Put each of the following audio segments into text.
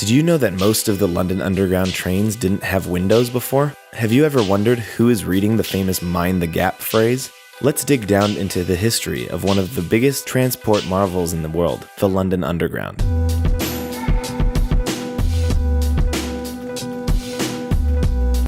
Did you know that most of the London Underground trains didn't have windows before? Have you ever wondered who is reading the famous "mind the gap" phrase? Let's dig down into the history of one of the biggest transport marvels in the world, the London Underground.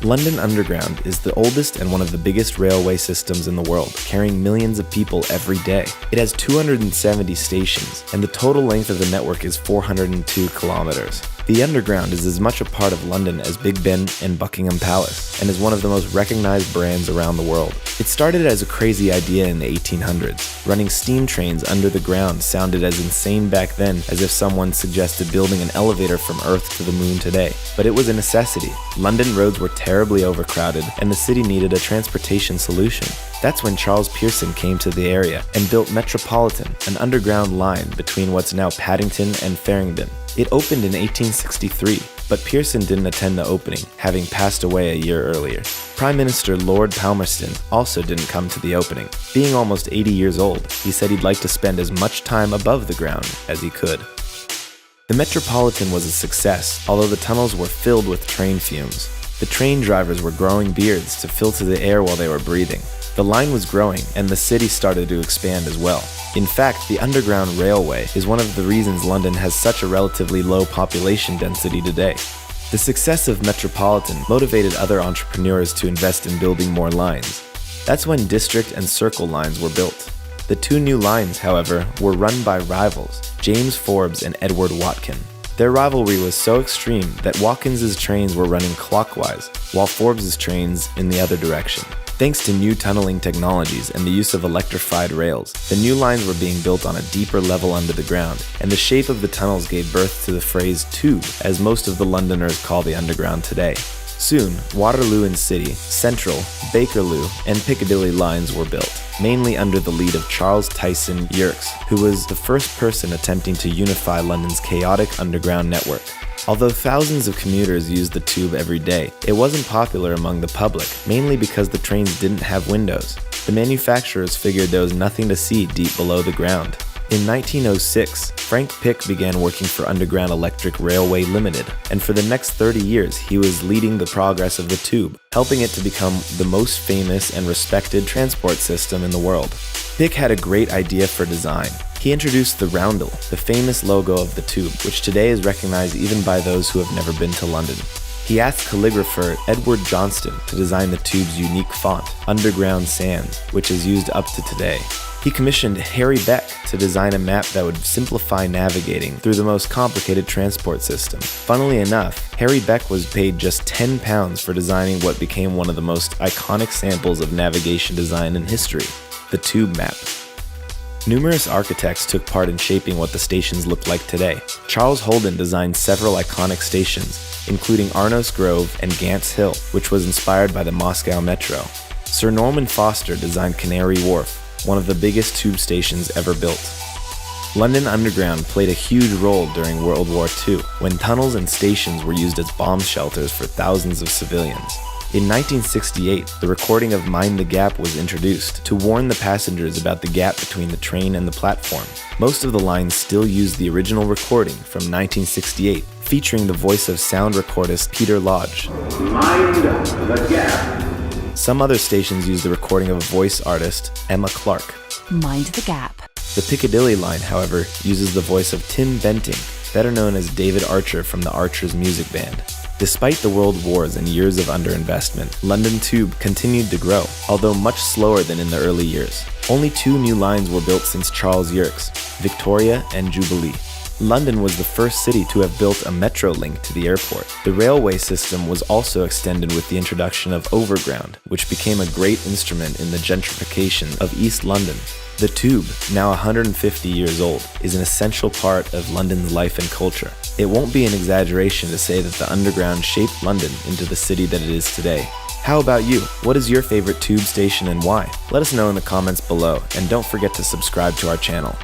London Underground is the oldest and one of the biggest railway systems in the world, carrying millions of people every day. It has 270 stations, and the total length of the network is 402 kilometers. The Underground is as much a part of London as Big Ben and Buckingham Palace, and is one of the most recognized brands around the world. It started as a crazy idea in the 1800s. Running steam trains under the ground sounded as insane back then as if someone suggested building an elevator from Earth to the moon today. But it was a necessity. London roads were terribly overcrowded, and the city needed a transportation solution. That's when Charles Pearson came to the area and built Metropolitan, an underground line between what's now Paddington and Farringdon. It opened in 1863, but Pearson didn't attend the opening, having passed away a year earlier. Prime Minister Lord Palmerston also didn't come to the opening. Being almost 80 years old, he said he'd like to spend as much time above the ground as he could. The Metropolitan was a success, although the tunnels were filled with train fumes. The train drivers were growing beards to filter the air while they were breathing. The line was growing, and the city started to expand as well. In fact, the Underground Railway is one of the reasons London has such a relatively low population density today. The success of Metropolitan motivated other entrepreneurs to invest in building more lines. That's when District and Circle lines were built. The two new lines, however, were run by rivals, James Forbes and Edward Watkin. Their rivalry was so extreme that Watkins's trains were running clockwise, while Forbes's trains in the other direction. Thanks to new tunneling technologies and the use of electrified rails, the new lines were being built on a deeper level under the ground, and the shape of the tunnels gave birth to the phrase tube, as most of the Londoners call the Underground today. Soon, Waterloo and City, Central, Bakerloo, and Piccadilly lines were built, mainly under the lead of Charles Tyson Yerkes, who was the first person attempting to unify London's chaotic underground network. Although thousands of commuters used the tube every day, it wasn't popular among the public, mainly because the trains didn't have windows. The manufacturers figured there was nothing to see deep below the ground. In 1906, Frank Pick began working for Underground Electric Railway Limited, and for the next 30 years he was leading the progress of the tube, helping it to become the most famous and respected transport system in the world. Pick had a great idea for design. He introduced the roundel, the famous logo of the tube, which today is recognized even by those who have never been to London. He asked calligrapher Edward Johnston to design the tube's unique font, Underground Sands, which is used up to today. He commissioned Harry Beck to design a map that would simplify navigating through the most complicated transport system. Funnily enough, Harry Beck was paid just £10 for designing what became one of the most iconic samples of navigation design in history, the tube map. Numerous architects took part in shaping what the stations look like today. Charles Holden designed several iconic stations, including Arnos Grove and Gants Hill, which was inspired by the Moscow Metro. Sir Norman Foster designed Canary Wharf, one of the biggest tube stations ever built. London Underground played a huge role during World War II, when tunnels and stations were used as bomb shelters for thousands of civilians. In 1968, the recording of "Mind the Gap" was introduced to warn the passengers about the gap between the train and the platform. Most of the lines still use the original recording from 1968, featuring the voice of sound recordist Peter Lodge. Mind the gap. Some other stations use the recording of a voice artist, Emma Clark. Mind the gap. The Piccadilly line, however, uses the voice of Tim Benting, better known as David Archer from the Archers music band. Despite the world wars and years of underinvestment, London Tube continued to grow, although much slower than in the early years. Only 2 new lines were built since Charles Yerkes, Victoria and Jubilee. London was the first city to have built a metro link to the airport. The railway system was also extended with the introduction of Overground, which became a great instrument in the gentrification of East London. The tube, now 150 years old, is an essential part of London's life and culture. It won't be an exaggeration to say that the Underground shaped London into the city that it is today. How about you? What is your favorite tube station and why? Let us know in the comments below, and don't forget to subscribe to our channel.